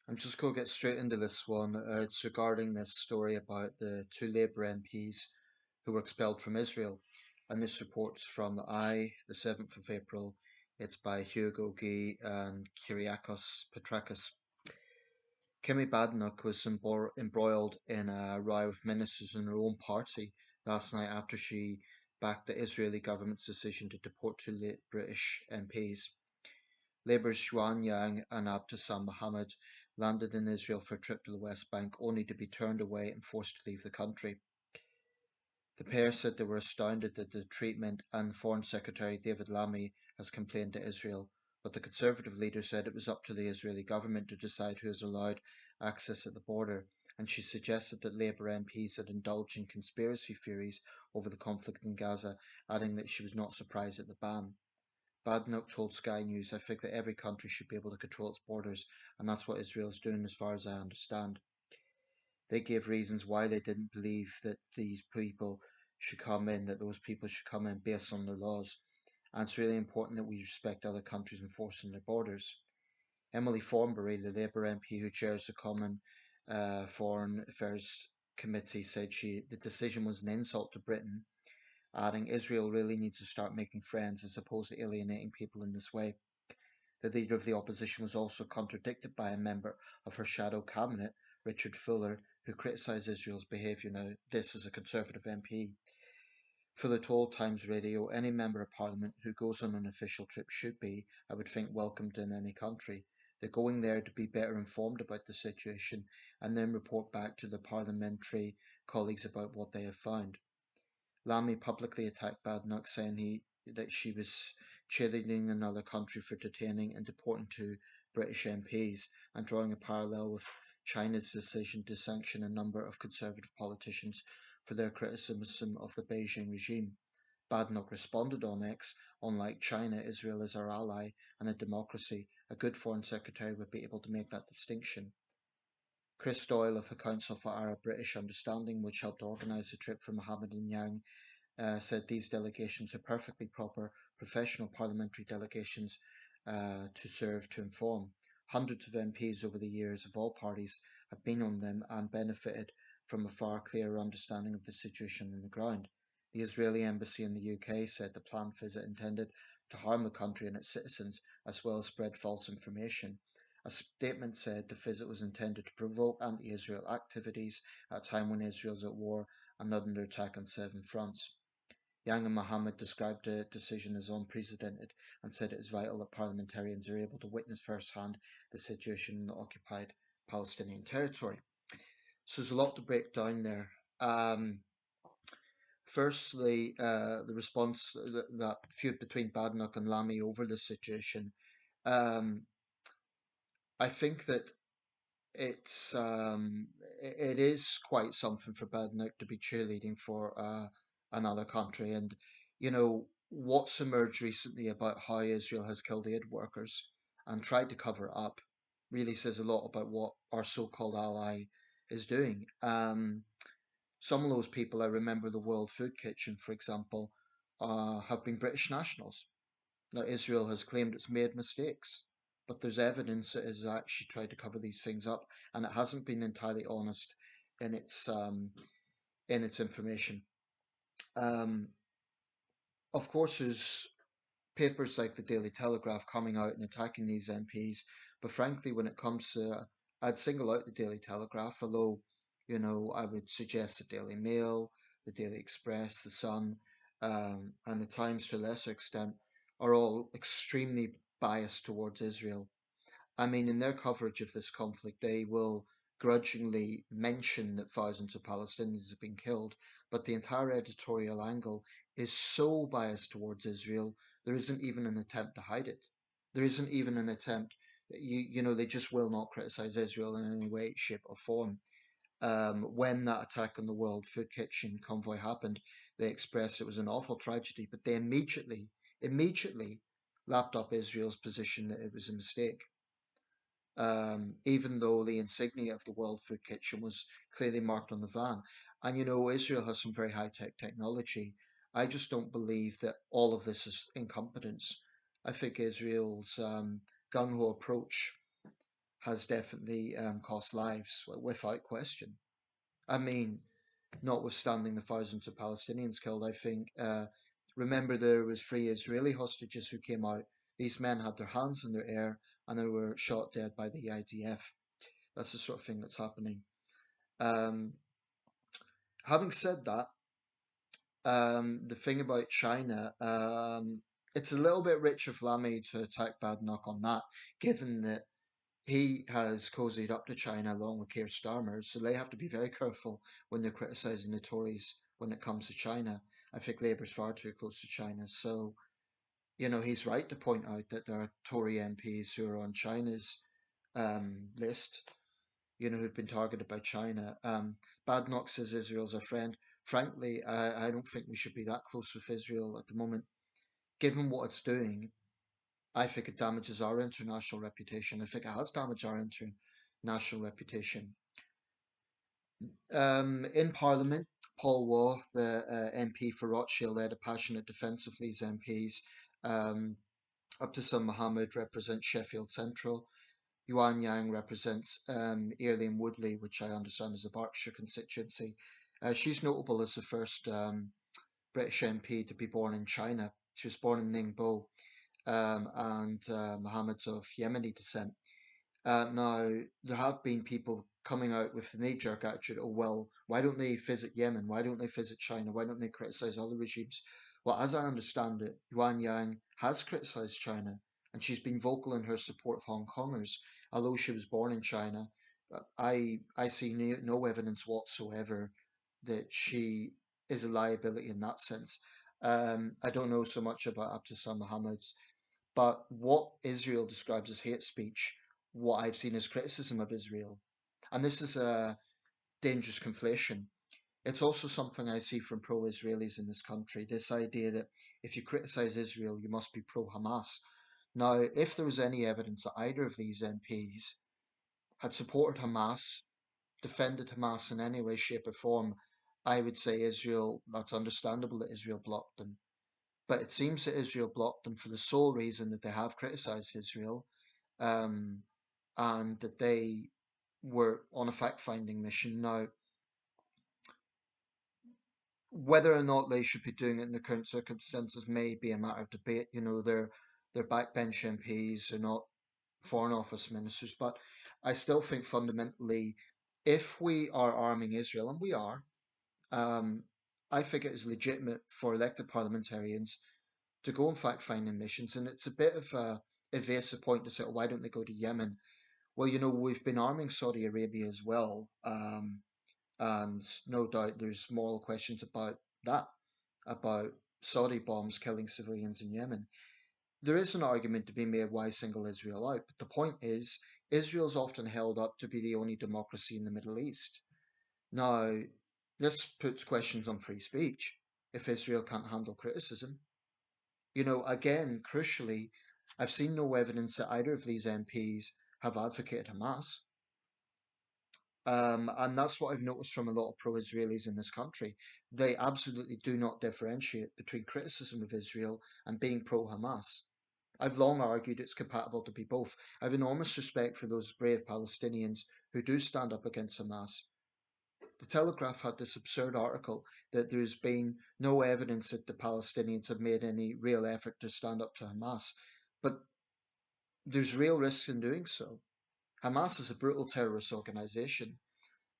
I'm just going to get straight into this one. It's regarding this story about the two Labour MPs who were expelled from Israel. And this report's from the the 7th of April. It's by Hugo Guy and Kyriakos Petrakis. Kemi Badenoch was embroiled in a row with ministers in her own party last night after she backed the Israeli government's decision to deport two late British MPs. Labour's Yuan and Abtisam Mohamed landed in Israel for a trip to the West Bank only to be turned away and forced to leave the country. The pair said they were astounded at the treatment, and Foreign Secretary David Lammy has complained to Israel, but the Conservative leader said it was up to the Israeli government to decide who is allowed access at the border, and she suggested that Labour MPs had indulged in conspiracy theories over the conflict in Gaza, adding that she was not surprised at the ban. Badenoch told Sky News, I think that every country should be able to control its borders, and that's what Israel is doing as far as I understand. They gave reasons why they didn't believe that these people should come in, that those people should come in based on their laws. And it's really important that we respect other countries enforcing their borders. Emily Thornberry, the Labour MP who chairs the Common Foreign Affairs Committee, said the decision was an insult to Britain, adding Israel really needs to start making friends as opposed to alienating people in this way. The leader of the opposition was also contradicted by a member of her shadow cabinet, Richard Fuller, who criticised Israel's behaviour. Now, this is a Conservative MP. Fuller told Times Radio, any member of parliament who goes on an official trip should be, I would think, welcomed in any country. They're going there to be better informed about the situation and then report back to their parliamentary colleagues about what they have found. Lammy publicly attacked Badenoch, saying that she was cheerleading another country for detaining and deporting two British MPs, and drawing a parallel with China's decision to sanction a number of Conservative politicians for their criticism of the Beijing regime. Badenoch responded on X, unlike China, Israel is our ally and a democracy. A good foreign secretary would be able to make that distinction. Chris Doyle of the Council for Arab-British Understanding, which helped organise the trip for Mohamed and Yang, said these delegations are perfectly proper professional parliamentary delegations to serve to inform. Hundreds of MPs over the years of all parties have been on them and benefited from a far clearer understanding of the situation on the ground. The Israeli embassy in the UK said the planned visit intended to harm the country and its citizens, as well as spread false information. A statement said the visit was intended to provoke anti-Israel activities at a time when Israel is at war and under attack on 7 fronts. Yang and Mohammed described the decision as unprecedented and said it is vital that parliamentarians are able to witness firsthand the situation in the occupied Palestinian territory. So there's a lot to break down there. Firstly, the response that feud between Badenoch and Lamy over the situation. Um, I think that it is quite something for Badenoch to be cheerleading for another country, and what's emerged recently about how Israel has killed aid workers and tried to cover it up really says a lot about what our so-called ally is doing. Some of those people, I remember the World Food Kitchen, for example, have been British nationals. Now, Israel has claimed it's made mistakes, but there's evidence that it has actually tried to cover these things up, and it hasn't been entirely honest in its information. Um, of course, there's papers like the Daily Telegraph coming out and attacking these MPs, but frankly, when it comes to, I'd single out the Daily Telegraph, although I would suggest the Daily Mail, the Daily Express, the Sun, and the Times to a lesser extent are all extremely biased towards Israel. I mean, in their coverage of this conflict, they will grudgingly mention that thousands of Palestinians have been killed, but the entire editorial angle is so biased towards Israel, there isn't even an attempt to hide it. There isn't even an attempt. They just will not criticize Israel in any way, shape, or form. When that attack on the World Food Kitchen convoy happened, they expressed it was an awful tragedy, but they immediately lapped up Israel's position that it was a mistake, even though the insignia of the World Food Kitchen was clearly marked on the van. And Israel has some very high tech technology. I just don't believe that all of this is incompetence. I think Israel's gung ho approach has definitely cost lives, without question. I mean, notwithstanding the thousands of Palestinians killed, I think, remember there was 3 Israeli hostages who came out. These men had their hands in the air and they were shot dead by the IDF. That's the sort of thing that's happening. Um, Having said that, the thing about China, it's a little bit rich of Lamy to attack Badenoch on that, given that he has cozied up to China along with Keir Starmer, so they have to be very careful when they're criticising the Tories when it comes to China. I think Labour's far too close to China, so he's right to point out that there are Tory MPs who are on China's list, who've been targeted by China. Badenoch says Israel's our friend. Frankly, I don't think we should be that close with Israel at the moment. Given what it's doing, I think it damages our international reputation. I think it has damaged our international reputation. In Parliament, Paul Waugh, the MP for Rochdale, led a passionate defence of these MPs. Abtisam Mohamed represents Sheffield Central. Yuan Yang represents Earley and Woodley, which I understand is a Berkshire constituency. She's notable as the first British MP to be born in China. She was born in Ningbo, and Mohammed's of Yemeni descent. Now, there have been people coming out with the knee-jerk attitude, oh, well, why don't they visit Yemen? Why don't they visit China? Why don't they criticize other regimes? Well, as I understand it, Yuan Yang has criticized China, and she's been vocal in her support of Hong Kongers, although she was born in China. I see no evidence whatsoever that she is a liability in that sense. I don't know so much about Abtisam Mohammed's, but what Israel describes as hate speech, what I've seen as criticism of Israel. And this is a dangerous conflation. It's also something I see from pro Israelis in this country, this idea that if you criticize Israel, you must be pro Hamas. Now, if there was any evidence that either of these MPs had supported Hamas, defended Hamas in any way, shape, or form, I would say Israel, that's understandable that Israel blocked them. But it seems that Israel blocked them for the sole reason that they have criticized Israel, um, and that they were on a fact finding mission. Now, whether or not they should be doing it in the current circumstances may be a matter of debate. They're backbench MPs, they're not Foreign Office ministers, but I still think fundamentally, if we are arming Israel, and we are, um, I think it is legitimate for elected parliamentarians to go on fact finding missions. And it's a bit of a evasive point to say, oh, why don't they go to Yemen? Well, we've been arming Saudi Arabia as well. And no doubt there's moral questions about that, about Saudi bombs killing civilians in Yemen. There is an argument to be made why single Israel out, but the point is, Israel's often held up to be the only democracy in the Middle East. Now, this puts questions on free speech if Israel can't handle criticism. Again, crucially, I've seen no evidence that either of these MPs have advocated Hamas. And that's what I've noticed from a lot of pro Israelis in this country. They absolutely do not differentiate between criticism of Israel and being pro Hamas. I've long argued it's compatible to be both. I have enormous respect for those brave Palestinians who do stand up against Hamas. The Telegraph had this absurd article that there's been no evidence that the Palestinians have made any real effort to stand up to Hamas, but there's real risk in doing so. Hamas is a brutal terrorist organization.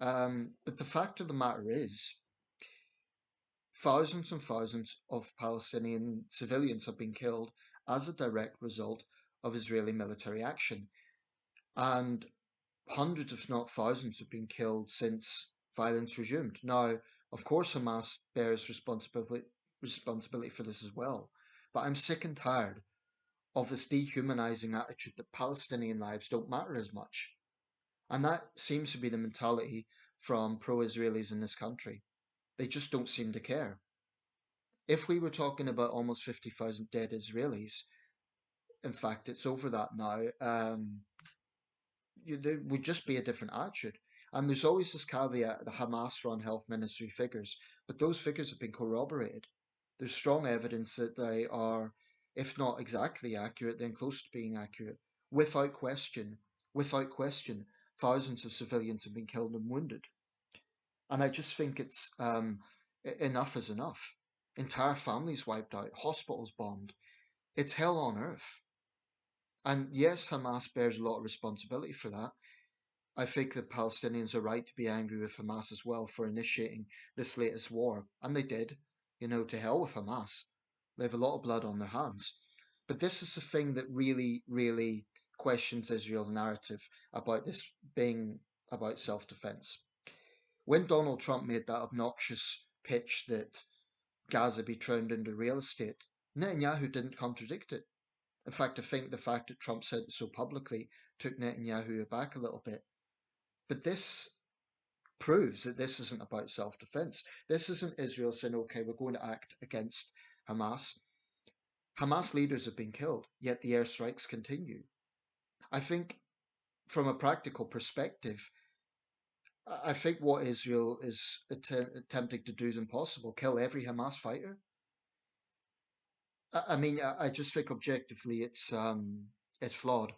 But the fact of the matter is, thousands and thousands of Palestinian civilians have been killed as a direct result of Israeli military action. And hundreds, if not thousands, have been killed since violence resumed. Now, of course, Hamas bears responsibility for this as well. But I'm sick and tired of this dehumanizing attitude that Palestinian lives don't matter as much. And that seems to be the mentality from pro Israelis in this country. They just don't seem to care. If we were talking about almost 50,000 dead Israelis, in fact, it's over that now, there would just be a different attitude. And there's always this caveat the Hamas run health ministry figures, but those figures have been corroborated. There's strong evidence that they are, if not exactly accurate, then close to being accurate, without question. Without question, thousands of civilians have been killed and wounded. And I just think it's enough is enough. Entire families wiped out, hospitals bombed. It's hell on earth. And yes, Hamas bears a lot of responsibility for that. I think the Palestinians are right to be angry with Hamas as well for initiating this latest war. And they did. To hell with Hamas. They have a lot of blood on their hands. But this is the thing that really, really questions Israel's narrative about this being about self defense. When Donald Trump made that obnoxious pitch that Gaza be turned into real estate, Netanyahu didn't contradict it. In fact, I think the fact that Trump said it so publicly took Netanyahu aback a little bit. But this proves that this isn't about self defense. This isn't Israel saying, okay, we're going to act against Hamas. Hamas leaders have been killed, yet the airstrikes continue. I think from a practical perspective, I think what Israel is attempting to do is impossible. Kill every Hamas fighter. I mean, I just think objectively it's flawed.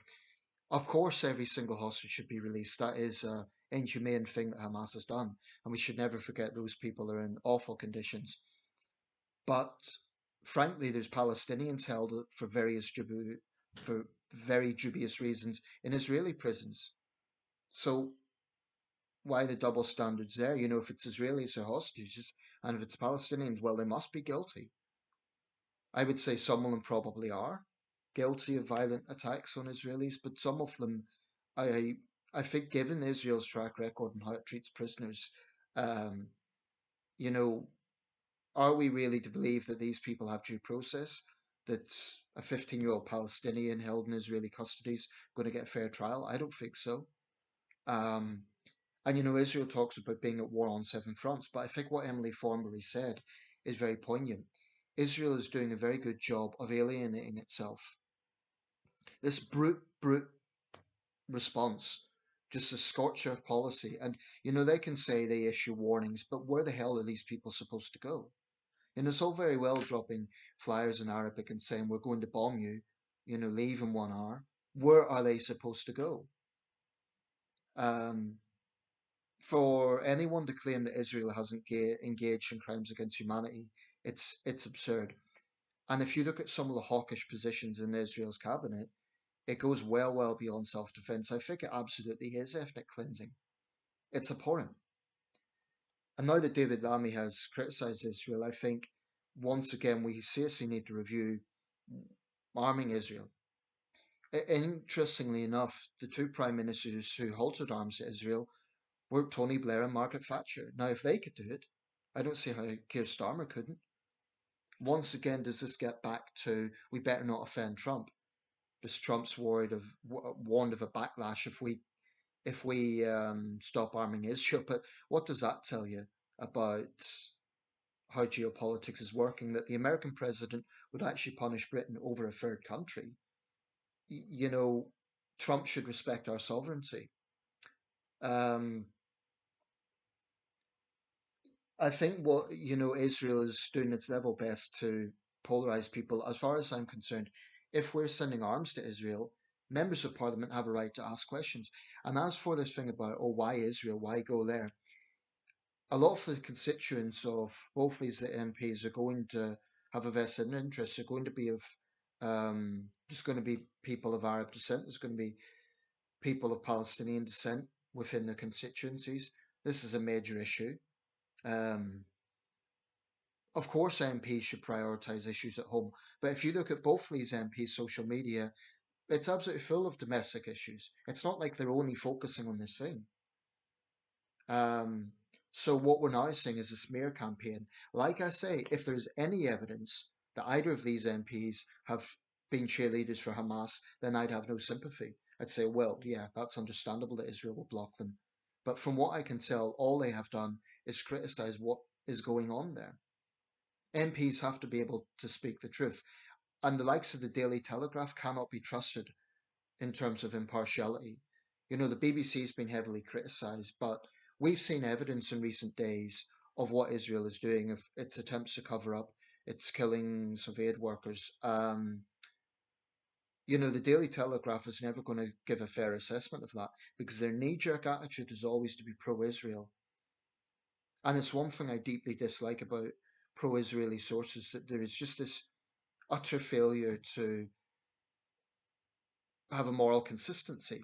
Of course, every single hostage should be released. That is an inhumane thing that Hamas has done, and we should never forget those people are in awful conditions. But frankly, there's Palestinians held for very dubious reasons in Israeli prisons. So why the double standards there? If it's Israelis or hostages, and if it's Palestinians, well, they must be guilty. I would say some of them probably are guilty of violent attacks on Israelis, but some of them, I I think, given Israel's track record and how it treats prisoners, um, you know, are we really to believe that these people have due process? That a 15-year-old Palestinian held in Israeli custody is going to get a fair trial? I don't think so. Um, and Israel talks about being at war on seven fronts, but I think what Emily Thornberry said is very poignant. Israel is doing a very good job of alienating itself. This brute response, just a scorcher of policy. And, they can say they issue warnings, but where the hell are these people supposed to go? And it's all very well dropping flyers in Arabic and saying, we're going to bomb you, leave in 1 hour. Where are they supposed to go? Um, for anyone to claim that Israel hasn't engaged in crimes against humanity, it's absurd. And if you look at some of the hawkish positions in Israel's cabinet, it goes well beyond self-defense. I think it absolutely is ethnic cleansing. It's abhorrent. And now that David Lammy has criticised Israel, I think once again we seriously need to review arming Israel. Interestingly enough, the two prime ministers who halted arms to Israel were Tony Blair and Margaret Thatcher. Now, if they could do it, I don't see how Keir Starmer couldn't. Once again, does this get back to we better not offend Trump? Because Trump's warned of a backlash if we stop arming Israel. But what does that tell you about how geopolitics is working? That the American president would actually punish Britain over a third country. You know, Trump should respect our sovereignty. Um, I think what Israel is doing its level best to polarize people. As far as I'm concerned, if we're sending arms to Israel, members of parliament have a right to ask questions. And as for this thing about why Israel, why go there, a lot of the constituents of both these MPs are going to have a vested interest. They're going to be there's going to be people of Arab descent. There's going to be people of Palestinian descent within their constituencies. This is a major issue. Um, of course, MPs should prioritise issues at home, but if you look at both these MPs' social media, it's absolutely full of domestic issues. It's not like they're only focusing on this thing. Um, so what we're now seeing is a smear campaign. Like I say, if there's any evidence that either of these MPs have been cheerleaders for Hamas, then I'd have no sympathy. I'd say, well, yeah, that's understandable that Israel will block them. But from what I can tell, all they have done is criticise what is going on there. MPs have to be able to speak the truth, and the likes of the Daily Telegraph cannot be trusted in terms of impartiality. The BBC's been heavily criticised, but we've seen evidence in recent days of what Israel is doing, of its attempts to cover up its killings of aid workers. The Daily Telegraph is never going to give a fair assessment of that because their knee-jerk attitude is always to be pro-Israel. And it's one thing I deeply dislike about pro-Israeli sources, that there is just this utter failure to have a moral consistency.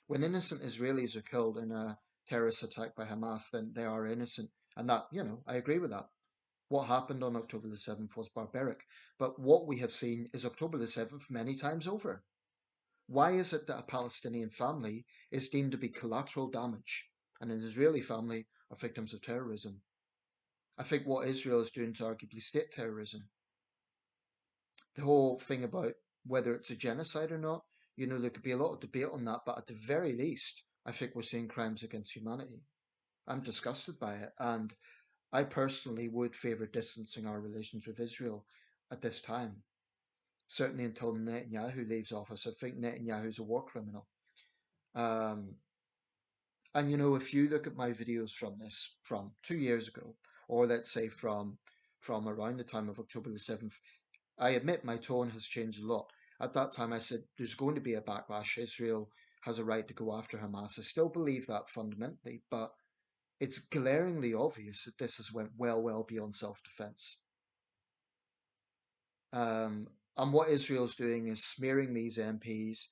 When innocent Israelis are killed in a terrorist attack by Hamas, then they are innocent. And that, I agree with that. What happened on October the 7th was barbaric. But what we have seen is October the 7th many times over. Why is it that a Palestinian family is deemed to be collateral damage and an Israeli family are victims of terrorism? I think what Israel is doing to arguably state terrorism. The whole thing about whether it's a genocide or not, there could be a lot of debate on that, but at the very least, I think we're seeing crimes against humanity. I'm disgusted by it, and I personally would favour distancing our relations with Israel at this time. Certainly until Netanyahu leaves office. I think Netanyahu's a war criminal. Um, and if you look at my videos from 2 years ago, or let's say from around the time of October the 7th, I admit my tone has changed a lot. At that time, I said there's going to be a backlash. Israel has a right to go after Hamas. I still believe that fundamentally, but it's glaringly obvious that this has went well beyond self-defense. Um, and what Israel's doing is smearing these MPs.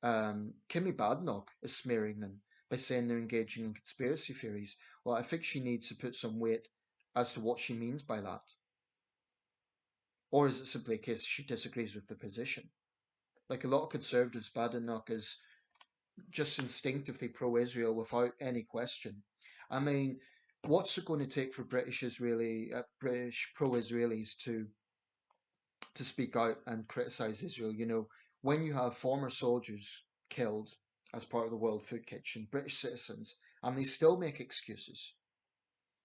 Kimmy Badenoch is smearing them by saying they're engaging in conspiracy theories. Well, I think she needs to put some weight as to what she means by that. Or is it simply a case she disagrees with the position? Like a lot of conservatives, Badenoch is just instinctively pro-Israel without any question. I mean, what's it going to take for British pro-Israelis to speak out and criticize Israel? When you have former soldiers killed as part of the World Food Kitchen, British citizens, and they still make excuses.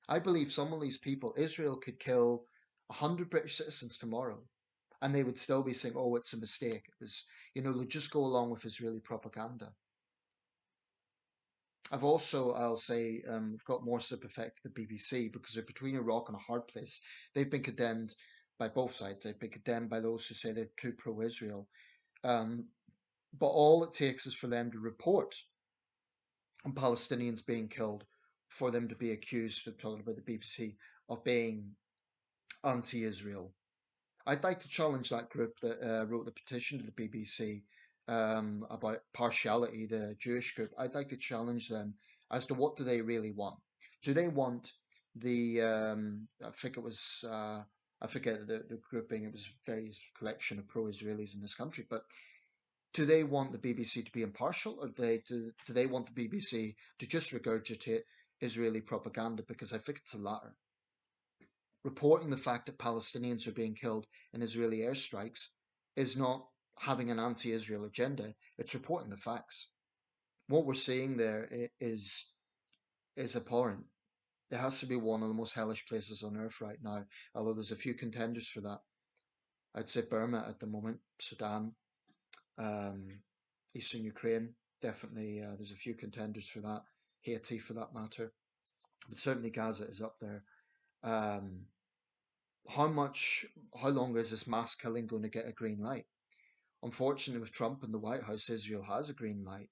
I believe some of these people, Israel could kill 100 British citizens tomorrow, and they would still be saying, oh, it's a mistake. It was, they'll just go along with Israeli propaganda. I'll say, I've got more sympathetic to the BBC because they're between a rock and a hard place. They've been condemned by both sides. They've been condemned by those who say they're too pro-Israel. Um, but all it takes is for them to report on Palestinians being killed for them to be accused, of talking about the BBC, of being anti-Israel. I'd like to challenge that group that wrote the petition to the BBC about partiality, the Jewish group. I'd like to challenge them as to what do they really want. Do they want the I think it was I forget the grouping. It was various collection of pro-Israelis in this country, but do they want the BBC to be impartial, or do they want the BBC to just regurgitate Israeli propaganda? Because I think it's the latter. Reporting the fact that Palestinians are being killed in Israeli airstrikes is not having an anti-Israel agenda. It's reporting the facts. What we're seeing there is abhorrent. It has to be one of the most hellish places on earth right now, although there's a few contenders for that. I'd say Burma at the moment, Sudan, um, Eastern Ukraine, definitely there's a few contenders for that. Haiti for that matter, but certainly Gaza is up there. Um, how much, how long is this mass killing going to get a green light? Unfortunately, with Trump in the White House, Israel has a green light,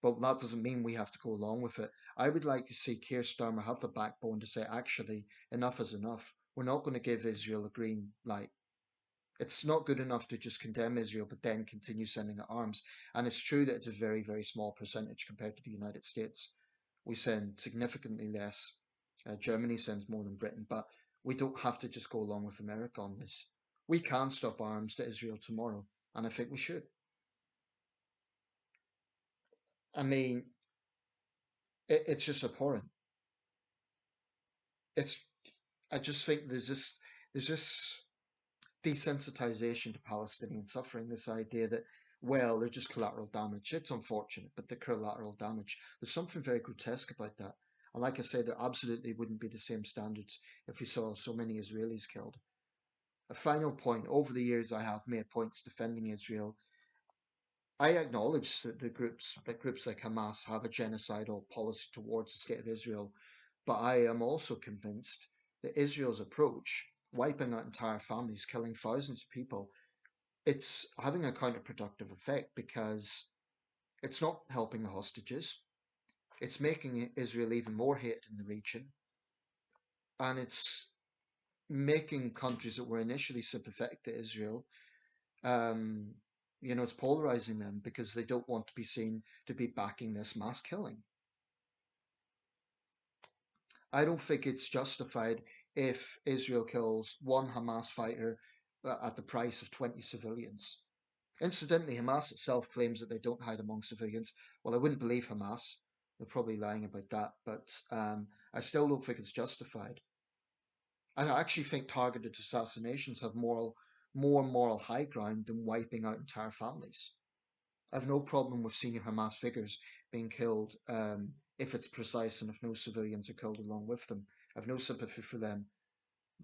but that doesn't mean we have to go along with it. I would like to see Keir Starmer have the backbone to say, actually, enough is enough. We're not going to give Israel a green light. It's not good enough to just condemn Israel, but then continue sending it arms. And it's true that it's a very small percentage compared to the United States. We send significantly less. Germany sends more than Britain, but we don't have to just go along with America on this. We can stop arms to Israel tomorrow, and I think we should. I mean, it's just abhorrent. It's. I just think there's this desensitization to Palestinian suffering. This idea that, well, they're just collateral damage. It's unfortunate, but they're collateral damage. There's something very grotesque about that. And like I say, there absolutely wouldn't be the same standards if we saw so many Israelis killed. A final point. Over the years, I have made points defending Israel. I acknowledge that groups like Hamas have a genocidal policy towards the state of Israel, but I am also convinced that Israel's approach, wiping out entire families, killing thousands of people, it's having a counterproductive effect because it's not helping the hostages. It's making Israel even more hated in the region, and it's making countries that were initially sympathetic to Israel, um, it's polarizing them because they don't want to be seen to be backing this mass killing. I don't think it's justified if Israel kills one Hamas fighter at the price of 20 civilians. Incidentally, Hamas itself claims that they don't hide among civilians. Well, I wouldn't believe Hamas. They're probably lying about that, but I still don't think it's justified. I actually think targeted assassinations have more moral high ground than wiping out entire families. I have no problem with senior Hamas figures being killed if it's precise and if no civilians are killed along with them. I have no sympathy for them.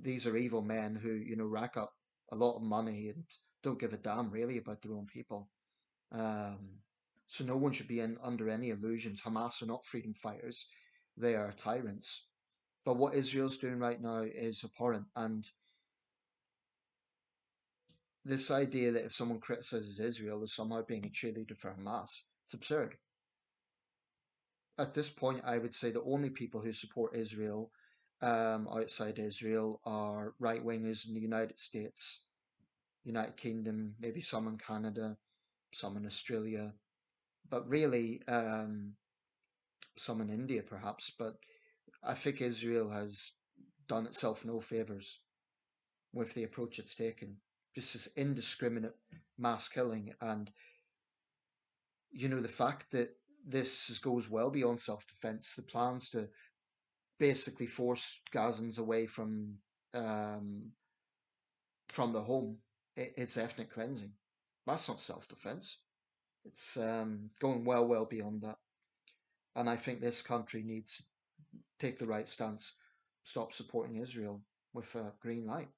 These are evil men who, rack up a lot of money and don't give a damn really about their own people. Um, so no one should be under any illusions. Hamas are not freedom fighters. They are tyrants. But what Israel's doing right now is abhorrent. And this idea that if someone criticizes Israel as somehow being a cheerleader for Hamas, it's absurd. At this point, I would say the only people who support Israel outside Israel are right wingers in the United States, United Kingdom, maybe some in Canada, some in Australia, but really some in India perhaps. But I think Israel has done itself no favours with the approach it's taken. Just this indiscriminate mass killing, and the fact that this goes well beyond self-defense. The plans to basically force Gazans away um, from the home. It's ethnic cleansing. That's not self-defense. It's going well beyond that. And I think this country needs to take the right stance, stop supporting Israel with a green light.